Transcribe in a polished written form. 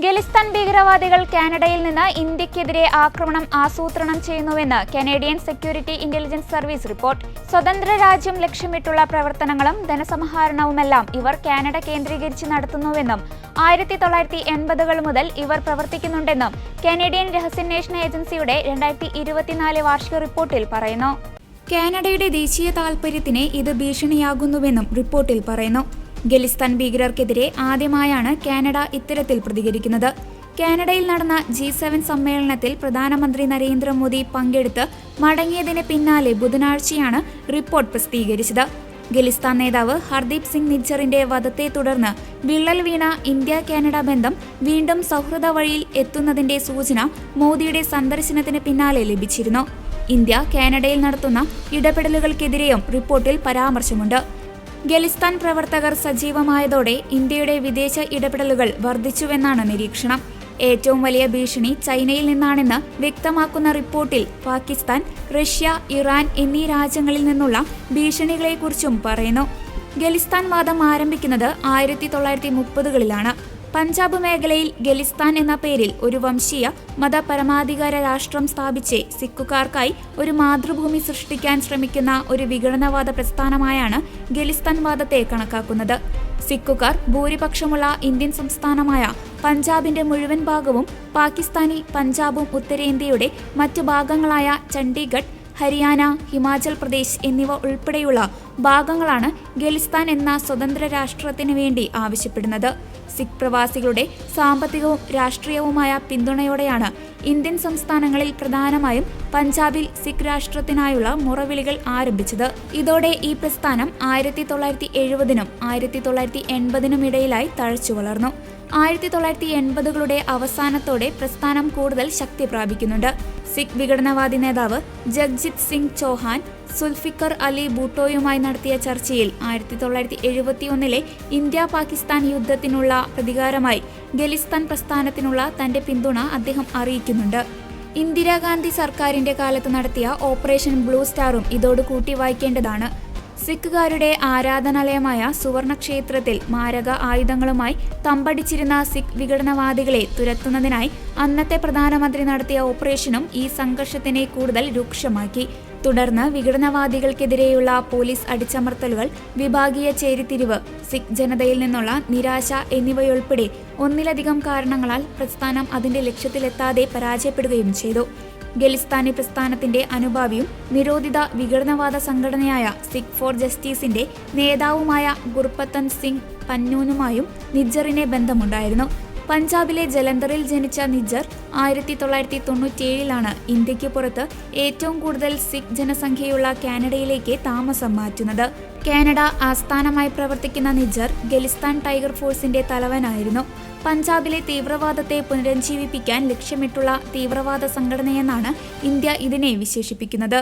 ഖലിസ്ഥാൻ ഭീകരവാദികൾ കാനഡയിൽ നിന്ന് ഇന്ത്യക്കെതിരെ ആക്രമണം ആസൂത്രണം ചെയ്യുന്നുവെന്ന് Canadian security intelligence service report. സ്വതന്ത്ര രാജ്യം ലക്ഷ്യമിട്ടുള്ള പ്രവർത്തനങ്ങളും ധനസമാഹരണവുമെല്ലാം ഇവർ കാനഡ കേന്ദ്രീകരിച്ച് നടത്തുന്നുവെന്നും 1980-കൾ മുതൽ ഇവർ പ്രവർത്തിക്കുന്നുണ്ടെന്നും കനേഡിയൻ രഹസ്യാന്വേഷണ ഏജൻസിയുടെ 2024 വാർഷിക റിപ്പോർട്ടിൽ പറയുന്നു. കാനഡയുടെ ദേശീയ താൽപര്യത്തിന് ഇത് ഭീഷണിയാകുന്നുവെന്നും റിപ്പോർട്ടിൽ പറയുന്നു. ഖലിസ്ഥാൻ ഭീകരർക്കെതിരെ ആദ്യമായാണ് കാനഡ ഇത്തരത്തിൽ പ്രതികരിക്കുന്നത്. കാനഡയിൽ നടന്ന G7 സമ്മേളനത്തിൽ പ്രധാനമന്ത്രി നരേന്ദ്രമോദി പങ്കെടുത്ത് മടങ്ങിയതിന് പിന്നാലെ ബുധനാഴ്ചയാണ് റിപ്പോർട്ട് പ്രസിദ്ധീകരിച്ചത്. ഖലിസ്ഥാൻ നേതാവ് ഹർദീപ് സിംഗ് നിജ്ജറിന്റെ വധത്തെ തുടർന്ന് വിള്ളൽ വീണ ഇന്ത്യ-കാനഡ ബന്ധം വീണ്ടും സൗഹൃദ വഴിയിൽ എത്തുന്നതിന്റെ സൂചന മോദിയുടെ സന്ദർശനത്തിന് പിന്നാലെ ലഭിച്ചിരുന്നു. ഇന്ത്യ കാനഡയിൽ നടത്തുന്ന ഇടപെടലുകൾക്കെതിരെയും റിപ്പോർട്ടിൽ പരാമർശമുണ്ട്. ഖലിസ്ഥാൻ പ്രവർത്തകർ സജീവമായതോടെ ഇന്ത്യയുടെ വിദേശ ഇടപെടലുകൾ വർദ്ധിച്ചുവെന്നാണ് നിരീക്ഷണം. ഏറ്റവും വലിയ ഭീഷണി ചൈനയിൽ നിന്നാണെന്ന് വ്യക്തമാക്കുന്ന റിപ്പോർട്ടിൽ പാകിസ്ഥാൻ, റഷ്യ, ഇറാൻ എന്നീ രാജ്യങ്ങളിൽ നിന്നുള്ള ഭീഷണികളെക്കുറിച്ചും പറയുന്നു. ഖലിസ്ഥാൻ വാദം ആരംഭിക്കുന്നത് 1930-കളിലാണ്. പഞ്ചാബ് മേഖലയിൽ ഖലിസ്ഥാൻ എന്ന പേരിൽ ഒരു വംശീയ മതപരമാധികാര രാഷ്ട്രം സ്ഥാപിച്ച് സിഖുകാർക്കായി ഒരു മാതൃഭൂമി സൃഷ്ടിക്കാൻ ശ്രമിക്കുന്ന ഒരു വിഘടനവാദ പ്രസ്ഥാനമായാണ് ഖലിസ്ഥാൻ വാദത്തെ കണക്കാക്കുന്നത്. സിഖുകാർ ഭൂരിപക്ഷമുള്ള ഇന്ത്യൻ സംസ്ഥാനമായ പഞ്ചാബിന്റെ മുഴുവൻ ഭാഗവും പാകിസ്ഥാനി പഞ്ചാബും ഉത്തരേന്ത്യയുടെ മറ്റു ഭാഗങ്ങളായ ചണ്ഡീഗഡ്, ഹരിയാന, ഹിമാചൽ പ്രദേശ് എന്നിവ ഉൾപ്പെടെയുള്ള ഭാഗങ്ങളാണ് ഖലിസ്ഥാൻ എന്ന സ്വതന്ത്ര രാഷ്ട്രത്തിന് വേണ്ടി ആവശ്യപ്പെടുന്നത്. സിഖ് പ്രവാസികളുടെ സാമ്പത്തികവും രാഷ്ട്രീയവുമായ പിന്തുണയോടെയാണ് ഇന്ത്യൻ സംസ്ഥാനങ്ങളിൽ പ്രധാനമായും പഞ്ചാബിൽ സിഖ് രാഷ്ട്രത്തിനായുള്ള മുറവിളികൾ ആരംഭിച്ചത്. ഇതോടെ ഈ പ്രസ്ഥാനം 1970-നും 1980-നും ഇടയിലായി തഴച്ചു വളർന്നു. 1980-കളുടെ അവസാനത്തോടെ പ്രസ്ഥാനം കൂടുതൽ ശക്തി പ്രാപിക്കുന്നുണ്ട്. സിഖ് വിഘടനവാദി നേതാവ് ജഗ്ജിത് സിംഗ് ചൗഹാൻ സുൽഫിക്കർ അലി ഭൂട്ടോയുമായി നടത്തിയ ചർച്ചയിൽ 1971-ലെ ഇന്ത്യ-പാകിസ്ഥാൻ യുദ്ധത്തിനുള്ള പ്രതികാരമായി ഖലിസ്ഥാൻ പ്രസ്ഥാനത്തിനുള്ള തന്റെ പിന്തുണ അദ്ദേഹം അറിയിക്കുന്നുണ്ട്. ഇന്ദിരാഗാന്ധി സർക്കാരിന്റെ കാലത്ത് നടത്തിയ ഓപ്പറേഷൻ ബ്ലൂ സ്റ്റാറും ഇതോട് കൂട്ടി വായിക്കേണ്ടതാണ്. സിഖുകാരുടെ ആരാധനാലയമായ സുവർണ ക്ഷേത്രത്തിൽ മാരക ആയുധങ്ങളുമായി തമ്പടിച്ചിരുന്ന സിഖ് വിഘടനവാദികളെ തുരത്തുന്നതിനായി അന്നത്തെ പ്രധാനമന്ത്രി നടത്തിയ ഓപ്പറേഷനും ഈ സംഘർഷത്തിനെ കൂടുതൽ രൂക്ഷമാക്കി. തുടർന്ന് വിഘടനവാദികൾക്കെതിരെയുള്ള പോലീസ് അടിച്ചമർത്തലുകൾ, വിഭാഗീയ ചേരിതിരിവ്, സിഖ് ജനതയിൽ നിന്നുള്ള നിരാശ എന്നിവയുൾപ്പെടെ ഒന്നിലധികം കാരണങ്ങളാൽ പ്രസ്ഥാനം അതിന്റെ ലക്ഷ്യത്തിലെത്താതെ പരാജയപ്പെടുകയും ചെയ്തു. ഖലിസ്ഥാനി പ്രസ്ഥാനത്തിന്റെ അനുഭാവിയും നിരോധിത വിഘടനവാദ സംഘടനയായ സിഖ് ഫോർ ജസ്റ്റിസിന്റെ നേതാവുമായ ഗുർപത്തൻ സിംഗ് പന്നൂനുമായും നിജ്ജറിന് ബന്ധമുണ്ടായിരുന്നു. പഞ്ചാബിലെ ജലന്ധറിൽ ജനിച്ച നിജ്ജർ 1997-ലാണ് ഇന്ത്യക്ക് പുറത്ത് ഏറ്റവും കൂടുതൽ സിഖ് ജനസംഖ്യയുള്ള കാനഡയിലേക്ക് താമസം മാറ്റുന്നത്. കാനഡ ആസ്ഥാനമായി പ്രവർത്തിക്കുന്ന നിജ്ജർ ഖലിസ്ഥാൻ ടൈഗർ ഫോഴ്സിന്റെ തലവനായിരുന്നു. പഞ്ചാബിലെ തീവ്രവാദത്തെ പുനരുജ്ജീവിപ്പിക്കാൻ ലക്ഷ്യമിട്ടുള്ള തീവ്രവാദ സംഘടനയെന്നാണ് ഇന്ത്യ ഇതിനെ വിശേഷിപ്പിക്കുന്നത്.